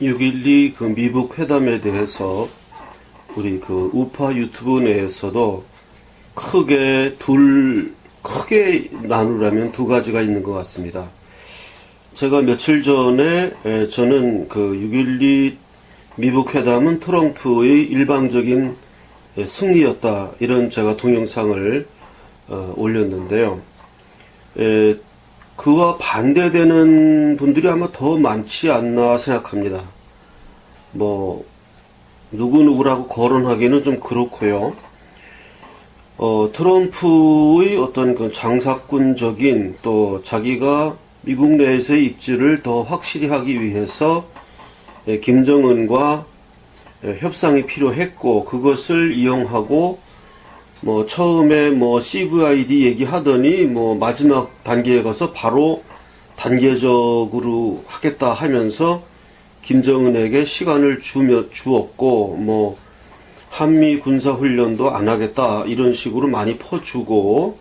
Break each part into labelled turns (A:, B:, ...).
A: 6.12 그 미북 회담에 대해서 우리 그 우파 유튜브 내에서도 크게 나누라면 두 가지가 있는 것 같습니다. 제가 며칠 전에 저는 그 6.12 미북 회담은 트럼프의 일방적인 승리였다, 이런 제가 동영상을 올렸는데요. 그와 반대되는 분들이 아마 더 많지 않나 생각합니다. 뭐 누구누구라고 거론하기는 좀 그렇고요. 트럼프의 어떤 그 장사꾼적인, 또 자기가 미국 내에서의 입지를 더 확실히 하기 위해서 김정은과 협상이 필요했고, 그것을 이용하고 뭐 처음에 뭐 CVID 얘기하더니 뭐 마지막 단계에 가서 바로 단계적으로 하겠다 하면서 김정은에게 시간을 주었고, 뭐 한미 군사훈련도 안 하겠다 이런 식으로 많이 퍼주고,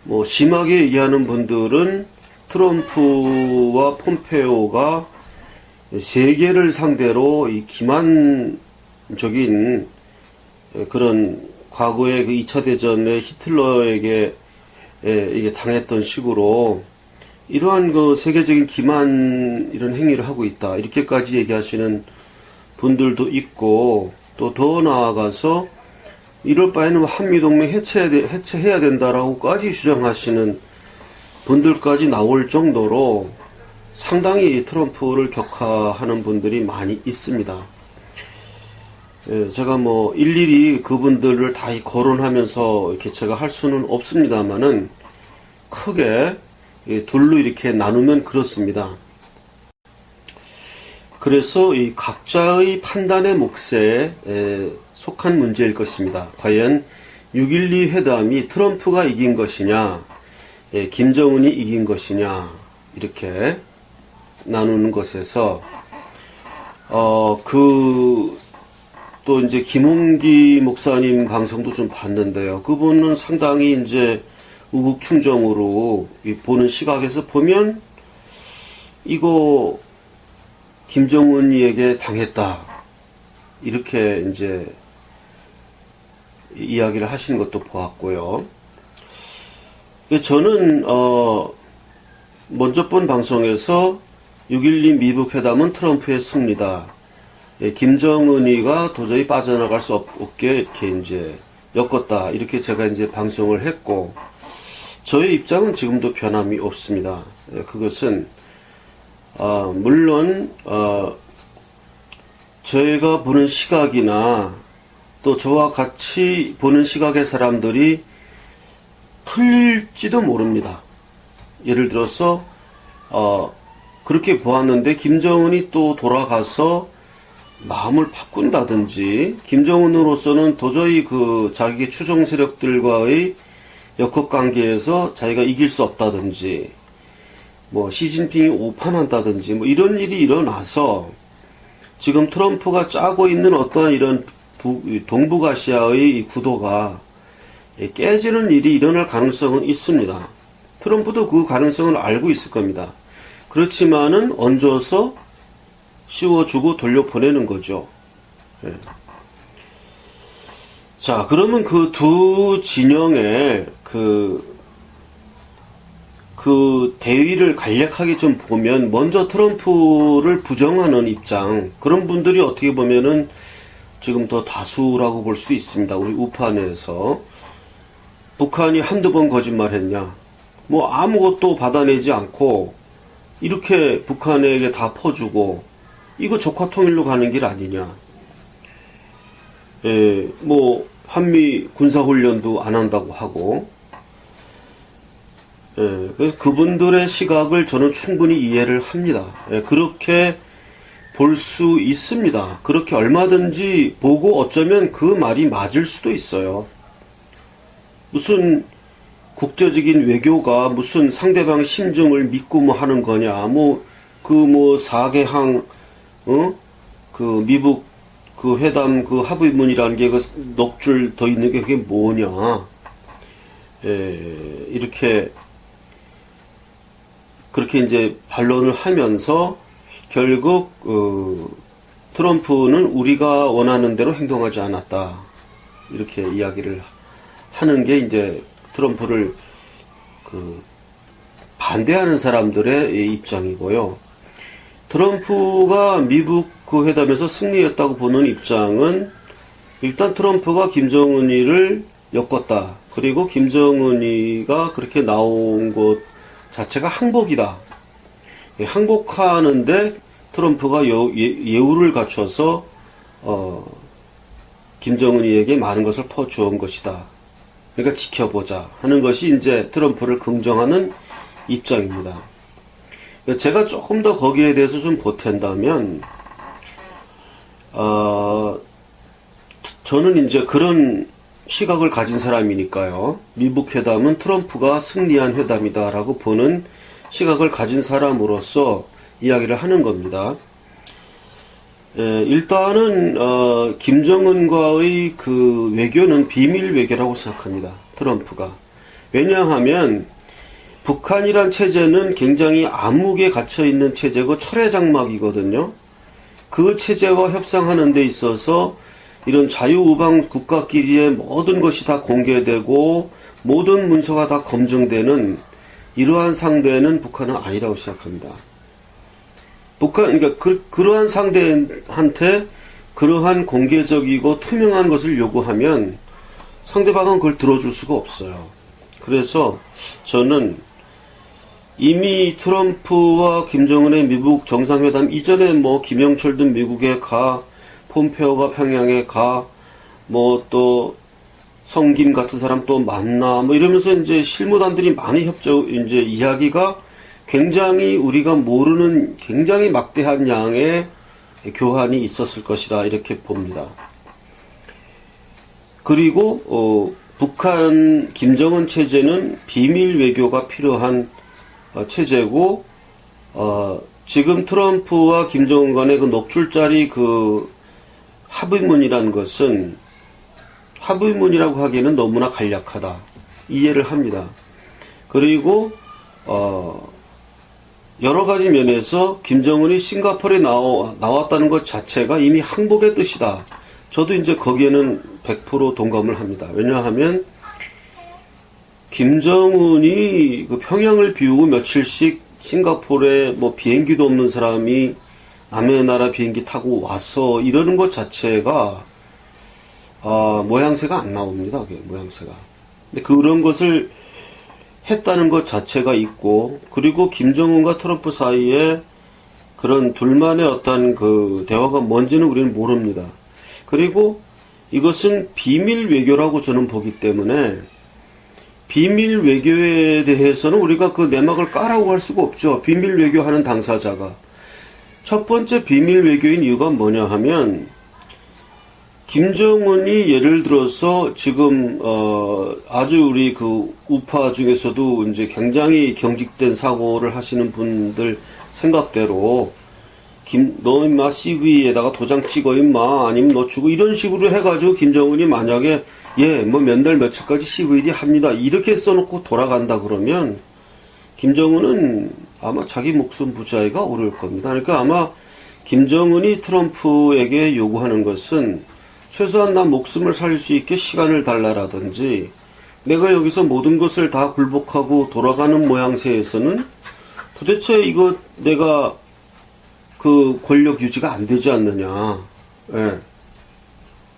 A: 뭐 심하게 얘기하는 분들은 트럼프와 폼페오가 세계를 상대로 이 기만적인 그런 과거의 그 2차 대전의 히틀러에게 이게 당했던 식으로 이러한 그 세계적인 기만 이런 행위를 하고 있다, 이렇게까지 얘기하시는 분들도 있고, 또 더 나아가서 이럴 바에는 한미동맹 해체해야 된다라고까지 주장하시는 분들까지 나올 정도로 상당히 트럼프를 격하하는 분들이 많이 있습니다. 제가 뭐 일일이 그분들을 다 거론하면서 이렇게 제가 할 수는 없습니다만은 크게 둘로 이렇게 나누면 그렇습니다. 그래서 이 각자의 판단의 몫에 속한 문제일 것입니다. 과연 6.12 회담이 트럼프가 이긴 것이냐, 김정은이 이긴 것이냐, 이렇게 나누는 것에서 또 이제 김홍기 목사님 방송도 좀 봤는데요. 그분은 상당히 이제 우국충정으로 보는 시각에서 보면 이거 김정은이에게 당했다, 이렇게 이제 이야기를 하시는 것도 보았고요. 저는 먼저 본 방송에서 6.12 미북 회담은 트럼프의 승리다, 김정은이가 도저히 빠져나갈 수 없게 이렇게 이제 엮었다, 이렇게 제가 이제 방송을 했고, 저의 입장은 지금도 변함이 없습니다. 그것은 물론 저희가 보는 시각이나 또 저와 같이 보는 시각의 사람들이 틀릴지도 모릅니다. 예를 들어서 그렇게 보았는데 김정은이 또 돌아가서 마음을 바꾼다든지, 김정은으로서는 도저히 그 자기 추종 세력들과의 역학관계에서 자기가 이길 수 없다든지, 뭐 시진핑이 오판한다든지, 뭐 이런 일이 일어나서 지금 트럼프가 짜고 있는 어떠한 이런 동북아시아의 구도가 깨지는 일이 일어날 가능성은 있습니다. 트럼프도 그 가능성을 알고 있을 겁니다. 그렇지만은 얹어서 씌워주고 돌려보내는 거죠. 자, 그러면 그 두 진영의 그 대위를 간략하게 좀 보면, 먼저 트럼프를 부정하는 입장, 그런 분들이 어떻게 보면은 지금 더 다수라고 볼 수도 있습니다. 우리 우파 내에서. 북한이 한두 번 거짓말했냐, 뭐 아무것도 받아내지 않고 이렇게 북한에게 다 퍼주고 이거 적화 통일로 가는 길 아니냐, 뭐 한미 군사훈련도 안 한다고 하고, 그래서 그분들의 시각을 저는 충분히 이해를 합니다. 그렇게 볼 수 있습니다. 그렇게 얼마든지 보고 어쩌면 그 말이 맞을 수도 있어요. 무슨 국제적인 외교가 무슨 상대방 심정을 믿고 뭐 하는 거냐, 사개항, 그 미북 그 회담 그 합의문이라는 게 그 넉 줄 더 있는 게 그게 뭐냐, 이렇게 그렇게 이제 반론을 하면서 결국 트럼프는 우리가 원하는 대로 행동하지 않았다. 이렇게 이야기를 하는 게 이제 트럼프를 반대하는 사람들의 입장이고요. 트럼프가 미국 그 회담에서 승리했다고 보는 입장은 일단 트럼프가 김정은이를 엮었다. 그리고 김정은이가 그렇게 나온 것 자체가 항복이다. 항복하는데 트럼프가 예우를 갖춰서 김정은이에게 많은 것을 퍼주은 것이다. 그러니까 지켜보자 하는 것이 이제 트럼프를 긍정하는 입장입니다. 제가 조금 더 거기에 대해서 좀 보탠다면, 저는 이제 그런 시각을 가진 사람이니까요. 미국 회담은 트럼프가 승리한 회담이다라고 보는 시각을 가진 사람으로서 이야기를 하는 겁니다. 일단은 김정은과의 그 외교는 비밀 외교라고 생각합니다. 트럼프가. 왜냐하면 북한이란 체제는 굉장히 암묵에 갇혀있는 체제고 철의 장막이거든요. 그 체제와 협상하는 데 있어서 이런 자유우방 국가끼리의 모든 것이 다 공개되고 모든 문서가 다 검증되는 이러한 상대는 북한은 아니라고 생각합니다. 그러니까 그러한 상대한테 그러한 공개적이고 투명한 것을 요구하면 상대방은 그걸 들어줄 수가 없어요. 그래서 저는 이미 트럼프와 김정은의 미국 정상회담 이전에 뭐 김영철도 미국에 가, 폼페오가 평양에 가, 뭐 또 성김 같은 사람 또 만나, 뭐 이러면서 이제 실무단들이 많이 이제 이야기가 굉장히 우리가 모르는 굉장히 막대한 양의 교환이 있었을 것이라 이렇게 봅니다. 그리고 북한 김정은 체제는 비밀 외교가 필요한 체제고 지금 트럼프와 김정은 간의 그 녹줄자리 그 합의문이라는 것은 합의문이라고 하기에는 너무나 간략하다. 이해를 합니다. 그리고 여러 가지 면에서 김정은이 싱가포르에 나왔다는 것 자체가 이미 항복의 뜻이다. 저도 이제 거기에는 100% 동감을 합니다. 왜냐하면 김정은이 그 평양을 비우고 며칠씩 싱가포르에 뭐 비행기도 없는 사람이 남의 나라 비행기 타고 와서 이러는 것 자체가 모양새가 안 나옵니다. 그게 모양새가. 근데 그런 것을 했다는 것 자체가 있고, 그리고 김정은과 트럼프 사이에 그런 둘만의 어떤 그 대화가 뭔지는 우리는 모릅니다. 그리고 이것은 비밀 외교라고 저는 보기 때문에 비밀 외교에 대해서는 우리가 그 내막을 까라고 할 수가 없죠. 비밀 외교하는 당사자가. 첫 번째 비밀 외교인 이유가 뭐냐 하면 김정은이 예를 들어서 지금 아주 우리 그 우파 중에서도 이제 굉장히 경직된 사고를 하시는 분들 생각대로 너 임마 CV에다가 도장 찍어 임마 아니면 너 주고 이런 식으로 해가지고 김정은이 만약에 뭐 몇 달 며칠까지 CVD 합니다 이렇게 써놓고 돌아간다 그러면 김정은은 아마 자기 목숨 부자이가 어려울 겁니다. 그러니까 아마 김정은이 트럼프에게 요구하는 것은 최소한 나 목숨을 살릴 수 있게 시간을 달라라든지 내가 여기서 모든 것을 다 굴복하고 돌아가는 모양새에서는 도대체 이거 내가 그 권력 유지가 안 되지 않느냐. 예.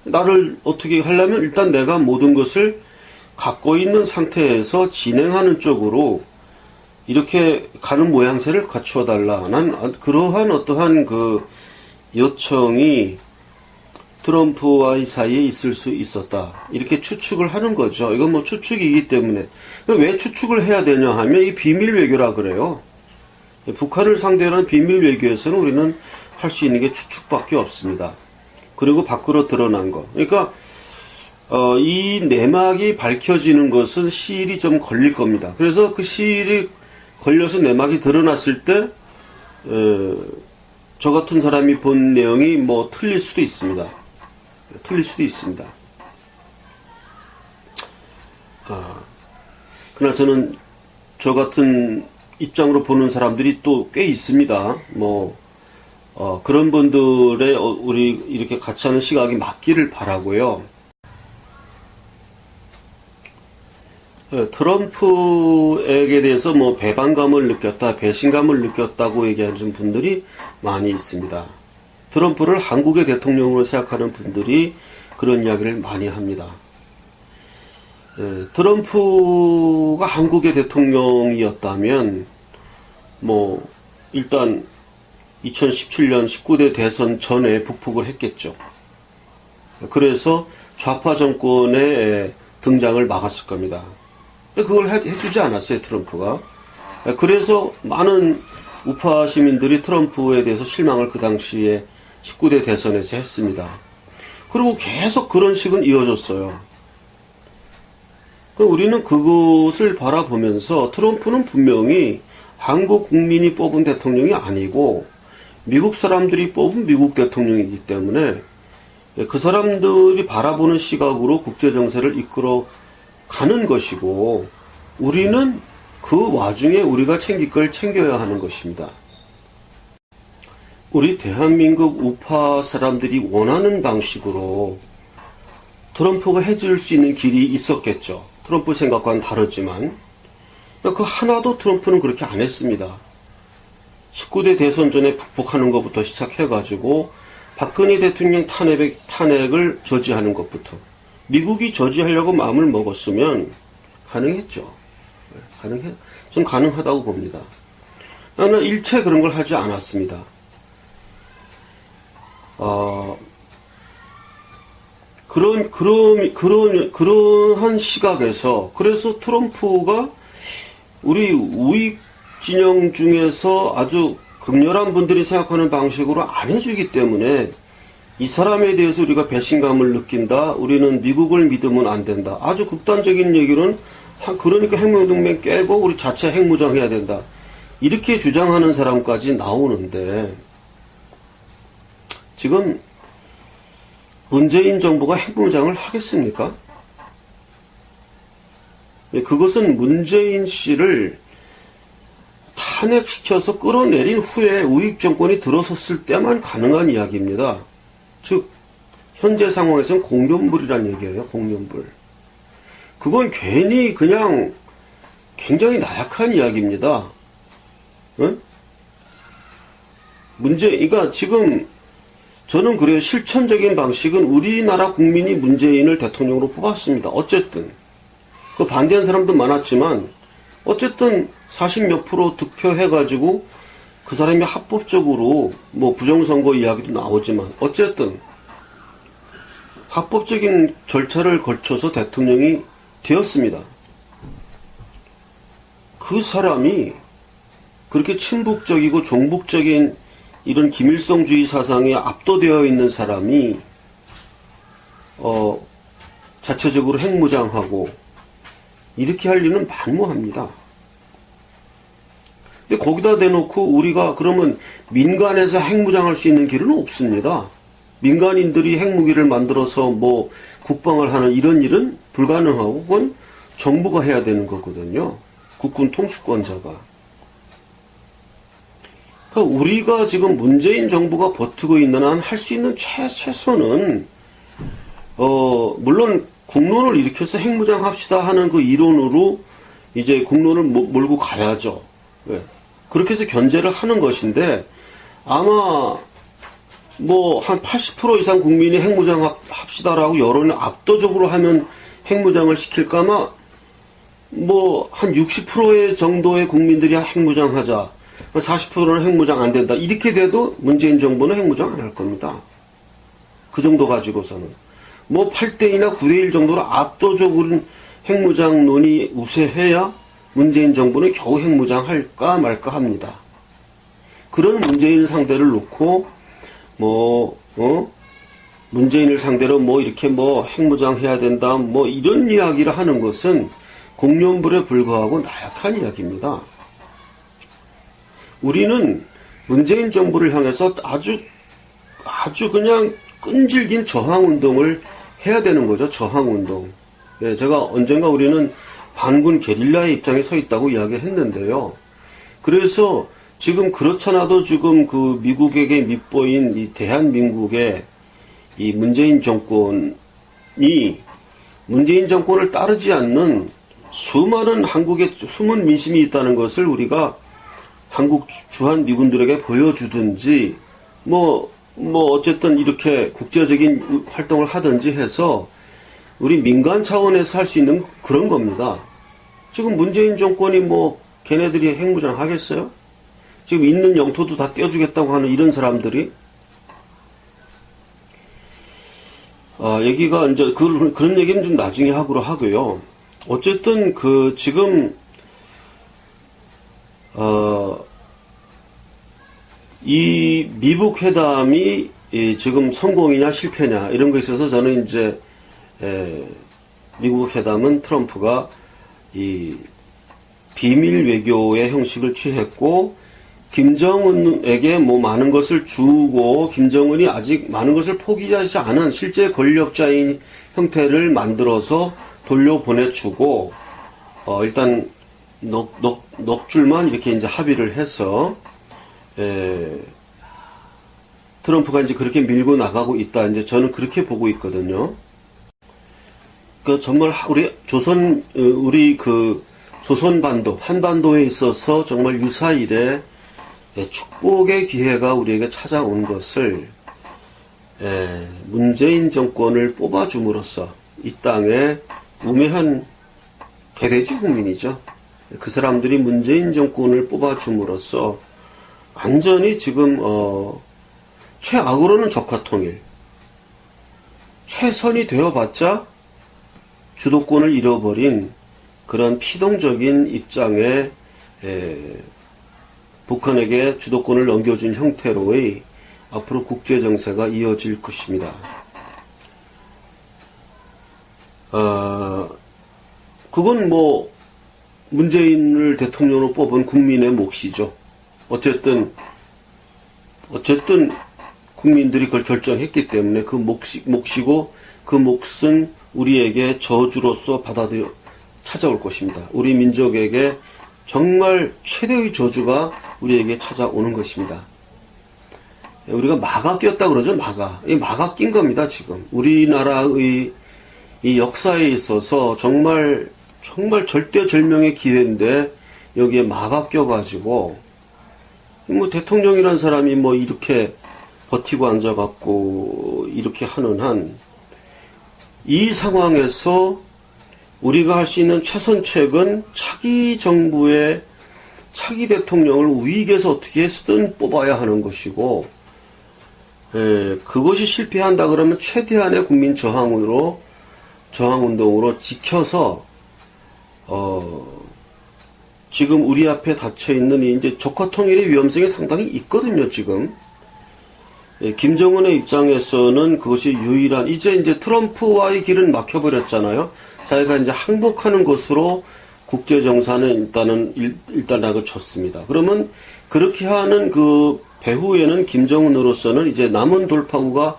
A: 나를 어떻게 하려면 일단 내가 모든 것을 갖고 있는 상태에서 진행하는 쪽으로 이렇게 가는 모양새를 갖추어 달라. 난 그러한 어떠한 그 요청이 트럼프와의 사이에 있을 수 있었다. 이렇게 추측을 하는 거죠. 이건 뭐 추측이기 때문에. 왜 추측을 해야 되냐 하면 이 비밀 외교라 그래요. 북한을 상대로 하는 비밀 외교에서는 우리는 할 수 있는 게 추측밖에 없습니다. 그리고 밖으로 드러난 거. 그러니까 이 내막이 밝혀지는 것은 시일이 좀 걸릴 겁니다. 그래서 그 시일이 걸려서 내막이 드러났을 때 저 같은 사람이 본 내용이 뭐 틀릴 수도 있습니다. 틀릴 수도 있습니다. 그러나 저는 저 같은 입장으로 보는 사람들이 또 꽤 있습니다. 뭐 그런 분들의 우리 이렇게 같이 하는 시각이 맞기를 바라고요. 트럼프에게 대해서 뭐 배반감을 느꼈다, 배신감을 느꼈다고 얘기하는 분들이 많이 있습니다. 트럼프를 한국의 대통령으로 생각하는 분들이 그런 이야기를 많이 합니다. 트럼프가 한국의 대통령이었다면 뭐 일단 2017년 19대 대선 전에 북폭을 했겠죠. 그래서 좌파 정권의 등장을 막았을 겁니다. 그걸 해주지 않았어요, 트럼프가. 그래서 많은 우파 시민들이 트럼프에 대해서 실망을 그 당시에 19대 대선에서 했습니다. 그리고 계속 그런 식은 이어졌어요. 우리는 그것을 바라보면서 트럼프는 분명히 한국 국민이 뽑은 대통령이 아니고 미국 사람들이 뽑은 미국 대통령이기 때문에 그 사람들이 바라보는 시각으로 국제정세를 이끌어 가는 것이고, 우리는 그 와중에 우리가 챙길 걸 챙겨야 하는 것입니다. 우리 대한민국 우파 사람들이 원하는 방식으로 트럼프가 해줄 수 있는 길이 있었겠죠. 트럼프 생각과는 다르지만 그 하나도 트럼프는 그렇게 안 했습니다. 19대 대선 전에 북폭하는 것부터 시작해가지고 박근혜 대통령 탄핵을 저지하는 것부터, 미국이 저지하려고 마음을 먹었으면 가능했죠. 전 가능하다고 봅니다. 나는 일체 그런 걸 하지 않았습니다. 그러한 시각에서, 그래서 트럼프가 우리 우익 진영 중에서 아주 극렬한 분들이 생각하는 방식으로 안 해주기 때문에 이 사람에 대해서 우리가 배신감을 느낀다, 우리는 미국을 믿으면 안 된다, 아주 극단적인 얘기는 그러니까 핵무동맹 깨고 우리 자체 핵무장해야 된다, 이렇게 주장하는 사람까지 나오는데, 지금 문재인 정부가 핵무장을 하겠습니까? 그것은 문재인 씨를 탄핵시켜서 끌어내린 후에 우익 정권이 들어섰을 때만 가능한 이야기입니다. 즉 현재 상황에서는 공연불이라는 얘기예요. 공연불. 그건 괜히 그냥 굉장히 나약한 이야기입니다. 응? 그러니까 지금 저는 그래요. 실천적인 방식은 우리나라 국민이 문재인을 대통령으로 뽑았습니다. 어쨌든 그 반대한 사람도 많았지만 어쨌든 40몇 프로 득표해가지고 그 사람이 합법적으로 뭐 부정선거 이야기도 나오지만 어쨌든 합법적인 절차를 거쳐서 대통령이 되었습니다. 그 사람이 그렇게 친북적이고 종북적인 이런 김일성주의 사상에 압도되어 있는 사람이 자체적으로 핵무장하고 이렇게 할 리는 만무합니다. 근데 거기다 대놓고 우리가 그러면 민간에서 핵무장할 수 있는 길은 없습니다. 민간인들이 핵무기를 만들어서 뭐 국방을 하는 이런 일은 불가능하고 그건 정부가 해야 되는 거거든요. 국군 통수권자가. 그러니까 우리가 지금 문재인 정부가 버티고 있는 한 할 수 있는 최소는 물론 국론을 일으켜서 핵무장 합시다 하는 그 이론으로 이제 국론을 몰고 가야죠. 네. 그렇게 해서 견제를 하는 것인데 아마 뭐 한 80% 이상 국민이 핵무장 합시다라고 여론이 압도적으로 하면 핵무장을 시킬까, 아마 뭐 한 60% 정도의 국민들이 핵무장 하자, 40%는 핵무장 안 된다, 이렇게 돼도 문재인 정부는 핵무장 안 할 겁니다. 그 정도 가지고서는 뭐 8대2나 9대1 정도로 압도적으로 핵무장론이 우세해야 문재인 정부는 겨우 핵무장 할까 말까 합니다. 그런 문재인 상대를 놓고 문재인을 상대로 뭐 이렇게 뭐 핵무장 해야 된다, 뭐 이런 이야기를 하는 것은 공연불에 불과하고 나약한 이야기입니다. 우리는 문재인 정부를 향해서 아주 그냥 끈질긴 저항운동을 해야 되는 거죠. 저항운동. 네, 제가 언젠가 우리는 반군 게릴라의 입장에 서 있다고 이야기했는데요. 그래서 지금 그렇잖아도 지금 그 미국에게 밑보인 이 대한민국의 이 문재인 정권이 문재인 정권을 따르지 않는 수많은 한국의 숨은 민심이 있다는 것을 우리가 한국 주한 미군들에게 보여주든지 뭐 어쨌든 이렇게 국제적인 활동을 하든지 해서 우리 민간 차원에서 할 수 있는 그런 겁니다. 지금 문재인 정권이 뭐 걔네들이 핵무장 하겠어요? 지금 있는 영토도 다 떼어주겠다고 하는 이런 사람들이 얘기가 이제 그런 얘기는 좀 나중에 하기로 하고요. 어쨌든 그 지금 이 미북 회담이 지금 성공이냐 실패냐 이런 거에 있어서 저는 이제 미국 회담은 트럼프가 이 비밀 외교의 형식을 취했고 김정은에게 뭐 많은 것을 주고 김정은이 아직 많은 것을 포기하지 않은 실제 권력자인 형태를 만들어서 돌려보내주고 일단 넉 줄만 이렇게 이제 합의를 해서 트럼프가 이제 그렇게 밀고 나가고 있다. 이제 저는 그렇게 보고 있거든요. 그 정말 우리 그 조선반도 한반도에 있어서 정말 유사일에 축복의 기회가 우리에게 찾아온 것을 문재인 정권을 뽑아줌으로써 이 땅에 우매한 개돼지 국민이죠. 그 사람들이 문재인 정권을 뽑아줌으로써 완전히 지금 최악으로는 적화통일, 최선이 되어봤자 주도권을 잃어버린 그런 피동적인 입장에 북한에게 주도권을 넘겨준 형태로의 앞으로 국제정세가 이어질 것입니다. 그건 뭐 문재인을 대통령으로 뽑은 국민의 몫이죠. 어쨌든 국민들이 그걸 결정했기 때문에 그 몫이고 그 몫은 우리에게 저주로서 찾아올 것입니다. 우리 민족에게 정말 최대의 저주가 우리에게 찾아오는 것입니다. 우리가 마가 꼈다 그러죠, 마가. 이 마가 낀 겁니다, 지금. 우리나라의 이 역사에 있어서 정말 절대절명의 기회인데 여기에 마가 껴가지고 뭐 대통령이란 사람이 뭐 이렇게 버티고 앉아갖고 이렇게 하는 한 이 상황에서 우리가 할 수 있는 최선책은 차기 정부의 차기 대통령을 우익에서 어떻게 해서든 뽑아야 하는 것이고 그것이 실패한다 그러면 최대한의 국민 저항운동으로 지켜서 지금 우리 앞에 닫혀있는 이제 적화통일의 위험성이 상당히 있거든요, 지금. 김정은의 입장에서는 그것이 유일한, 이제 트럼프와의 길은 막혀버렸잖아요. 자기가 이제 항복하는 것으로 국제정사는 일단 낙을 쳤습니다. 그러면 그렇게 하는 그 배후에는 김정은으로서는 이제 남은 돌파구가,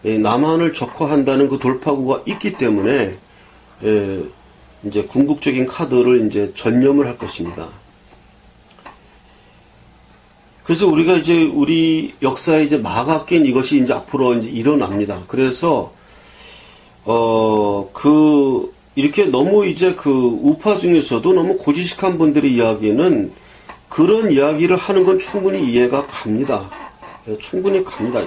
A: 남한을 적화한다는 그 돌파구가 있기 때문에, 이제 궁극적인 카드를 이제 전념을 할 것입니다. 그래서 우리가 이제 우리 역사에 이제 마가 낀 이것이 이제 앞으로 이제 일어납니다. 그래서 이렇게 너무 이제 그 우파 중에서도 너무 고지식한 분들의 이야기는 그런 이야기를 하는 건 충분히 이해가 갑니다. 충분히 갑니다.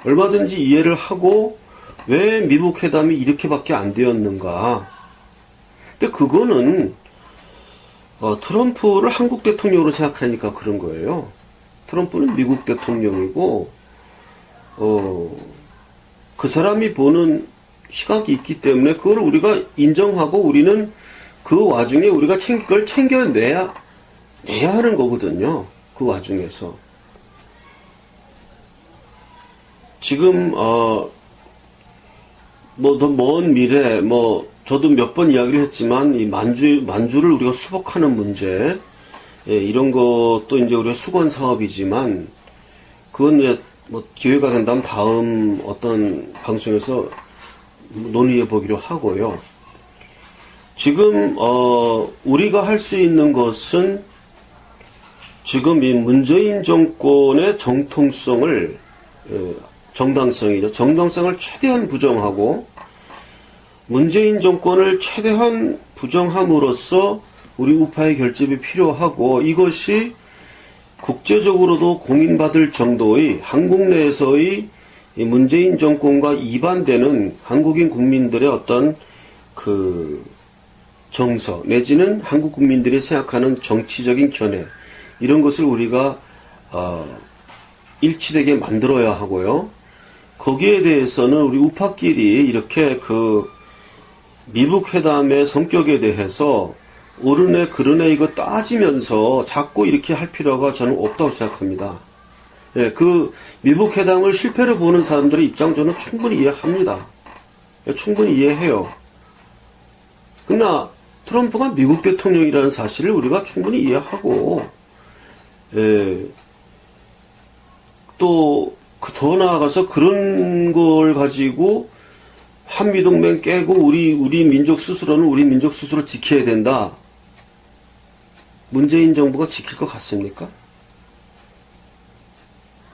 A: 얼마든지 이해를 하고 왜 미북 회담이 이렇게밖에 안 되었는가. 근데 그거는 트럼프를 한국 대통령으로 생각하니까 그런 거예요. 트럼프는 미국 대통령이고 그 사람이 보는 시각이 있기 때문에 그걸 우리가 인정하고 우리는 그 와중에 우리가 그걸 챙겨내야 하는 거거든요. 그 와중에서 지금 뭐 더 먼 미래 저도 몇 번 이야기를 했지만 이 만주를 우리가 수복하는 문제 이런 것도 이제 우리가 수건 사업이지만 그건 이제 뭐 기회가 된다면 다음 어떤 방송에서 논의해 보기로 하고요. 지금 우리가 할 수 있는 것은 지금 이 문재인 정권의 정통성을, 정당성이죠. 정당성을 최대한 부정하고 문재인 정권을 최대한 부정함으로써 우리 우파의 결집이 필요하고, 이것이 국제적으로도 공인받을 정도의 한국 내에서의 문재인 정권과 이반되는 한국인 국민들의 어떤 그 정서 내지는 한국 국민들이 생각하는 정치적인 견해, 이런 것을 우리가 일치되게 만들어야 하고요. 거기에 대해서는 우리 우파끼리 이렇게 그 미북 회담의 성격에 대해서 옳으네 그르네 이거 따지면서 자꾸 이렇게 할 필요가 저는 없다고 생각합니다. 예, 그 미북 회담을 실패로 보는 사람들의 입장 저는 충분히 이해합니다. 예, 충분히 이해해요. 그러나 트럼프가 미국 대통령이라는 사실을 우리가 충분히 이해하고, 예, 또 더 나아가서 그런 걸 가지고 한미동맹 깨고 우리 민족 스스로는 우리 민족 스스로 지켜야 된다. 문재인 정부가 지킬 것 같습니까?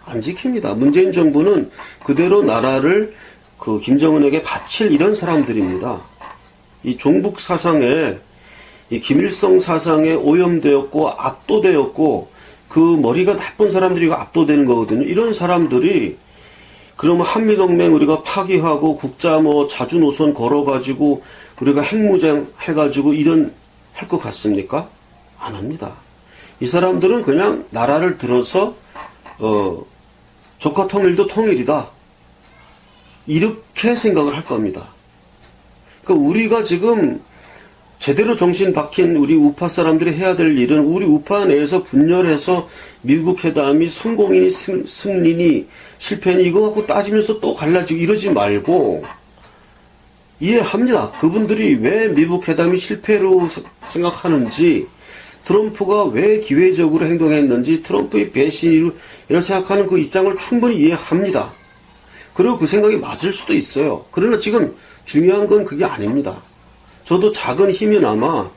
A: 안 지킵니다. 문재인 정부는 그대로 나라를 그 김정은에게 바칠 이런 사람들입니다. 이 종북 사상에, 이 김일성 사상에 오염되었고 압도되었고, 그 머리가 나쁜 사람들이 압도되는 거거든요. 이런 사람들이 그러면 한미동맹 우리가 파기하고 국자 뭐 자주 노선 걸어가지고 우리가 핵무장 해가지고 이런 할 것 같습니까? 안 합니다. 이 사람들은 그냥 나라를 들어서 조카 통일도 통일이다, 이렇게 생각을 할 겁니다. 그러니까 우리가 지금 제대로 정신 박힌 우리 우파 사람들이 해야 될 일은 우리 우파 내에서 분열해서 미국 회담이 성공이니 승리니 실패니 이거 갖고 따지면서 또 갈라지고 이러지 말고, 이해합니다. 그분들이 왜 미국 회담이 실패로 생각하는지, 트럼프가 왜 기회적으로 행동했는지, 트럼프의 배신이로 이런 생각하는 그 입장을 충분히 이해합니다. 그리고 그 생각이 맞을 수도 있어요. 그러나 지금 중요한 건 그게 아닙니다. 저도 작은 힘이나마,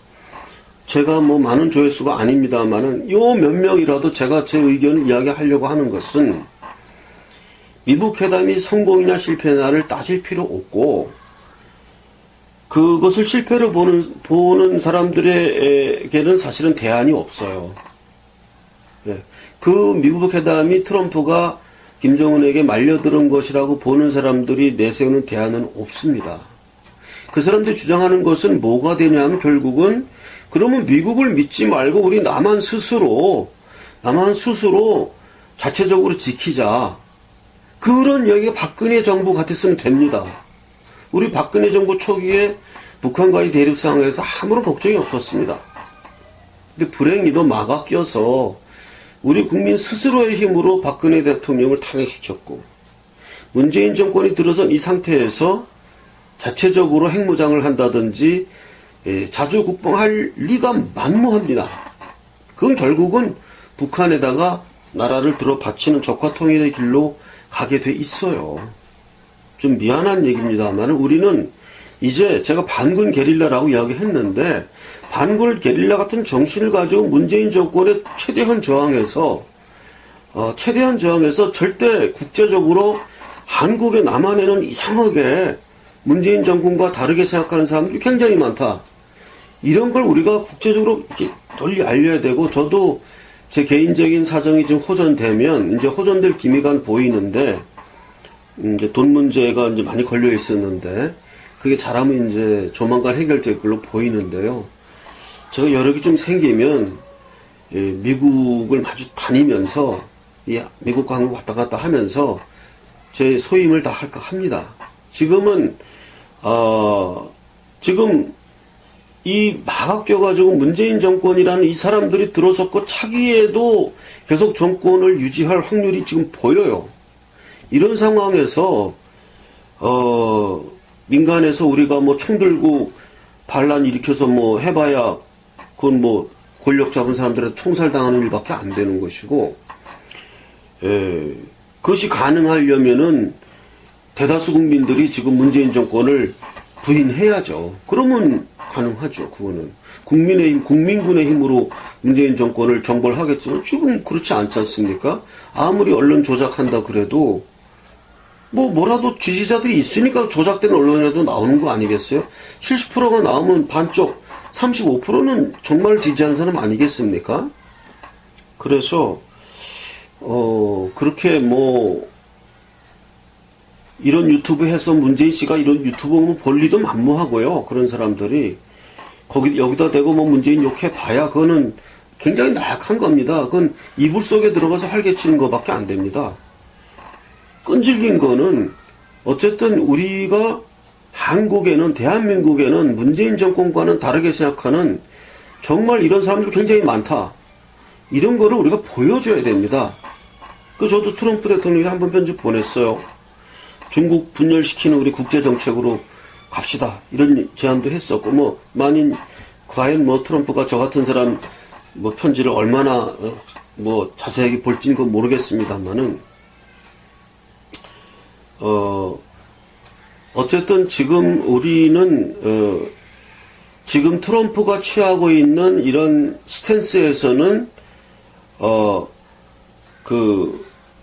A: 제가 뭐 많은 조회수가 아닙니다만은 요 몇 명이라도 제가 제 의견을 이야기하려고 하는 것은, 미북 회담이 성공이냐 실패냐를 따질 필요 없고, 그것을 실패로 보는 사람들에게는 사실은 대안이 없어요. 예. 그 미국 회담이 트럼프가 김정은에게 말려들은 것이라고 보는 사람들이 내세우는 대안은 없습니다. 그 사람들이 주장하는 것은 뭐가 되냐면, 결국은 그러면 미국을 믿지 말고 우리 남한 스스로 자체적으로 지키자, 그런 얘기가 박근혜 정부 같았으면 됩니다. 우리 박근혜 정부 초기에 북한과의 대립 상황에서 아무런 걱정이 없었습니다. 근데 불행히도 마가 껴서 우리 국민 스스로의 힘으로 박근혜 대통령을 탄핵시켰고, 문재인 정권이 들어선 이 상태에서 자체적으로 핵무장을 한다든지 자주 국방할 리가 만무합니다. 그건 결국은 북한에다가 나라를 들어 바치는 적화 통일의 길로 가게 돼 있어요. 좀 미안한 얘기입니다만 우리는 이제, 제가 반군 게릴라라고 이야기했는데, 반군 게릴라 같은 정신을 가지고 문재인 정권에 최대한 저항해서 절대 국제적으로 한국의 남한에는 이상하게 문재인 정권과 다르게 생각하는 사람들이 굉장히 많다, 이런 걸 우리가 국제적으로 이렇게 널리 알려야 되고, 저도 제 개인적인 사정이 좀 호전되면, 이제 호전될 기미가 보이는데, 이제 돈 문제가 이제 많이 걸려 있었는데, 그게 잘하면 이제 조만간 해결될 걸로 보이는데요. 제가 여력이 좀 생기면, 미국을 마주 다니면서, 미국과 한국 왔다 갔다 하면서, 제 소임을 다 할까 합니다. 지금 이 마가 껴가지고 문재인 정권이라는 이 사람들이 들어섰고 차기에도 계속 정권을 유지할 확률이 지금 보여요. 이런 상황에서 민간에서 우리가 뭐 총 들고 반란 일으켜서 뭐 해봐야 그건 뭐 권력 잡은 사람들한테 총살당하는 일밖에 안 되는 것이고, 그것이 가능하려면은 대다수 국민들이 지금 문재인 정권을 부인해야죠. 그러면 가능하죠. 그거는 국민의힘, 국민군의 힘으로 문재인 정권을 정벌 하겠지만 지금 그렇지 않지 않습니까? 아무리 언론 조작한다 그래도 뭐라도 지지자들이 있으니까 조작된 언론이라도 나오는 거 아니겠어요? 70%가 나오면 반쪽 35%는 정말 지지하는 사람 아니겠습니까? 그래서 그렇게 이런 유튜브 해서 문재인 씨가 이런 유튜브 보면 볼 리도 만무하고요. 그런 사람들이 여기다 대고 문재인 욕해 봐야 그거는 굉장히 나약한 겁니다. 그건 이불 속에 들어가서 활개치는 것밖에 안 됩니다. 끈질긴 거는 어쨌든 우리가 한국에는, 대한민국에는 문재인 정권과는 다르게 생각하는 정말 이런 사람들이 굉장히 많다. 이런 거를 우리가 보여줘야 됩니다. 저도 트럼프 대통령이 한번 편지 보냈어요. 중국 분열시키는 우리 국제정책으로 갑시다. 이런 제안도 했었고, 과연 트럼프가 저 같은 사람, 편지를 얼마나, 자세하게 볼지는 그건 모르겠습니다만은, 어쨌든 지금 우리는, 지금 트럼프가 취하고 있는 이런 스탠스에서는,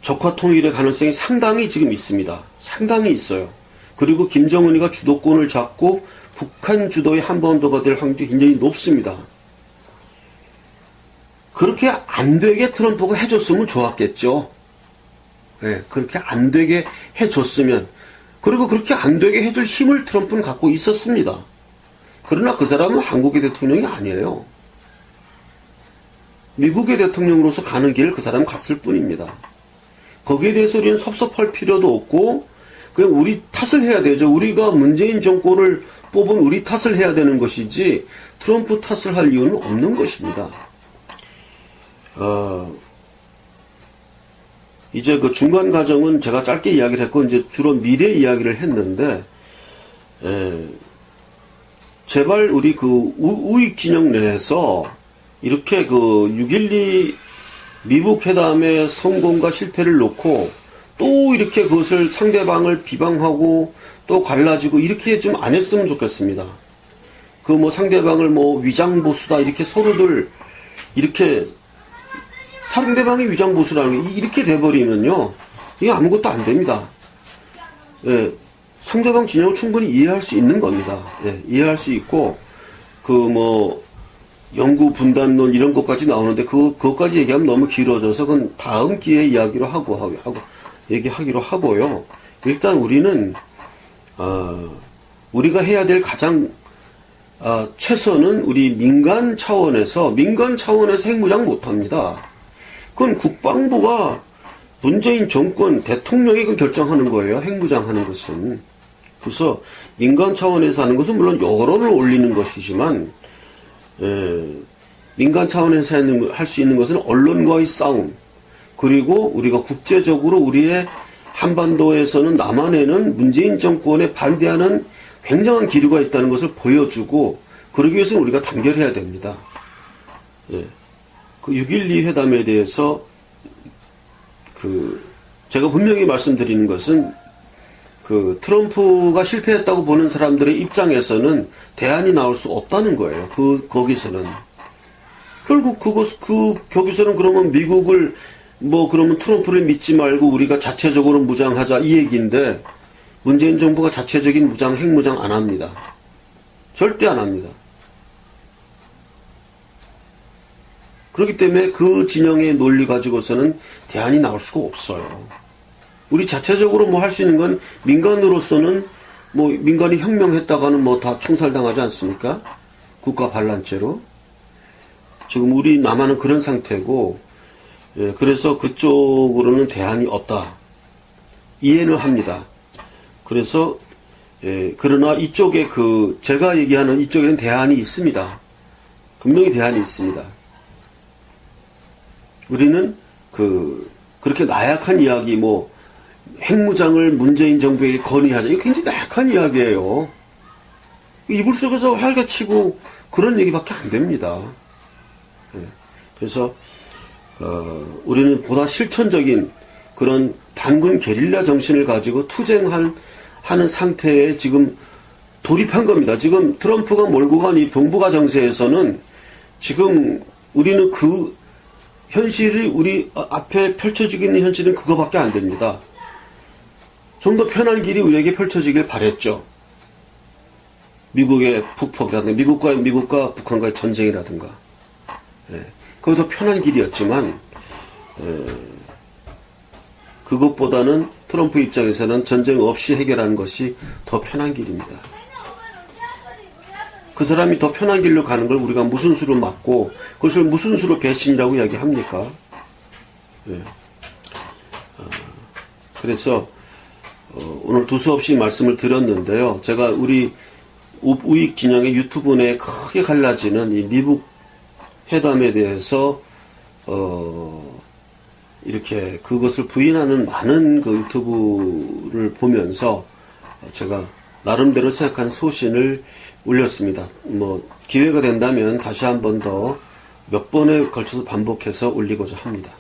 A: 적화 통일의 가능성이 상당히 지금 있습니다. 상당히 있어요. 그리고 김정은이가 주도권을 잡고 북한 주도의 한반도가 될 확률이 굉장히 높습니다. 그렇게 안 되게 트럼프가 해줬으면 좋았겠죠. 네, 그렇게 안 되게 해줬으면. 그리고 그렇게 안 되게 해줄 힘을 트럼프는 갖고 있었습니다. 그러나 그 사람은 한국의 대통령이 아니에요. 미국의 대통령으로서 가는 길을 그 사람은 갔을 뿐입니다. 거기에 대해서 우리는 섭섭할 필요도 없고 그냥 우리 탓을 해야 되죠. 우리가 문재인 정권을 뽑은 우리 탓을 해야 되는 것이지 트럼프 탓을 할 이유는 없는 것입니다. 이제 그 중간 과정은 제가 짧게 이야기를 했고 이제 주로 미래 이야기를 했는데 제발 우리 우익 진영 내에서 이렇게 6.12 미국 회담의 성공과 실패를 놓고 또 이렇게 그것을 상대방을 비방하고 또 갈라지고 이렇게 좀 안 했으면 좋겠습니다. 상대방을 위장보수다 이렇게 서로들 이렇게 상대방이 위장보수라는 게 이렇게 돼버리면요. 이게 아무것도 안 됩니다. 예, 상대방 진영을 충분히 이해할 수 있는 겁니다. 예, 이해할 수 있고 영구 분단론 이런 것까지 나오는데 그것까지 얘기하면 너무 길어져서 그건 다음 기회에 이야기로 얘기하기로 하고요. 일단 우리는 우리가 해야 될 가장 최선은 우리 민간 차원에서 핵무장 못합니다. 그건 국방부가 문재인 정권 대통령이 결정하는 거예요. 핵무장하는 것은. 그래서 민간 차원에서 하는 것은 물론 여론을 올리는 것이지만 민간 차원에서 할 수 있는 것은 언론과의 싸움, 그리고 우리가 국제적으로 우리의 한반도에서는 남한에는 문재인 정권에 반대하는 굉장한 기류가 있다는 것을 보여주고, 그러기 위해서는 우리가 단결해야 됩니다. 예. 6.12 회담에 대해서 제가 분명히 말씀드리는 것은 트럼프가 실패했다고 보는 사람들의 입장에서는 대안이 나올 수 없다는 거예요. 거기서는. 결국 거기서는 그러면 미국을, 그러면 트럼프를 믿지 말고 우리가 자체적으로 무장하자 이 얘기인데, 문재인 정부가 자체적인 핵무장 안 합니다. 절대 안 합니다. 그렇기 때문에 그 진영의 논리 가지고서는 대안이 나올 수가 없어요. 우리 자체적으로 할 수 있는 건 민간으로서는 민간이 혁명했다가는 다 총살당하지 않습니까? 국가 반란죄로. 지금 우리 남한은 그런 상태고, 그래서 그쪽으로는 대안이 없다. 이해는 합니다. 그래서, 그러나 이쪽에 제가 얘기하는 이쪽에는 대안이 있습니다. 분명히 대안이 있습니다. 우리는 그렇게 나약한 이야기, 핵무장을 문재인 정부에게 건의하자. 이거 굉장히 나약한 이야기예요. 이불 속에서 활개치고 그런 얘기밖에 안 됩니다. 그래서 우리는 보다 실천적인 그런 반군 게릴라 정신을 가지고 투쟁하는 상태에 지금 돌입한 겁니다. 지금 트럼프가 몰고 간 이 동북아 정세에서는 지금 우리는 그 현실이 우리 앞에 펼쳐지고 있는 현실은 그거밖에 안 됩니다. 좀 더 편한 길이 우리에게 펼쳐지길 바랬죠. 미국의 북폭이라든가 미국과 북한과의 전쟁이라든가 그게 더 편한 길이었지만 그것보다는 트럼프 입장에서는 전쟁 없이 해결하는 것이 더 편한 길입니다. 그 사람이 더 편한 길로 가는 걸 우리가 무슨 수로 막고 그것을 무슨 수로 배신이라고 이야기합니까? 그래서 오늘 두서없이 말씀을 드렸는데요. 제가 우리 우익 진영의 유튜브 내에 크게 갈라지는 이 미국 회담에 대해서 이렇게 그것을 부인하는 많은 그 유튜브를 보면서 제가 나름대로 생각한 소신을 올렸습니다. 뭐 기회가 된다면 다시 한 번 더 몇 번에 걸쳐서 반복해서 올리고자 합니다.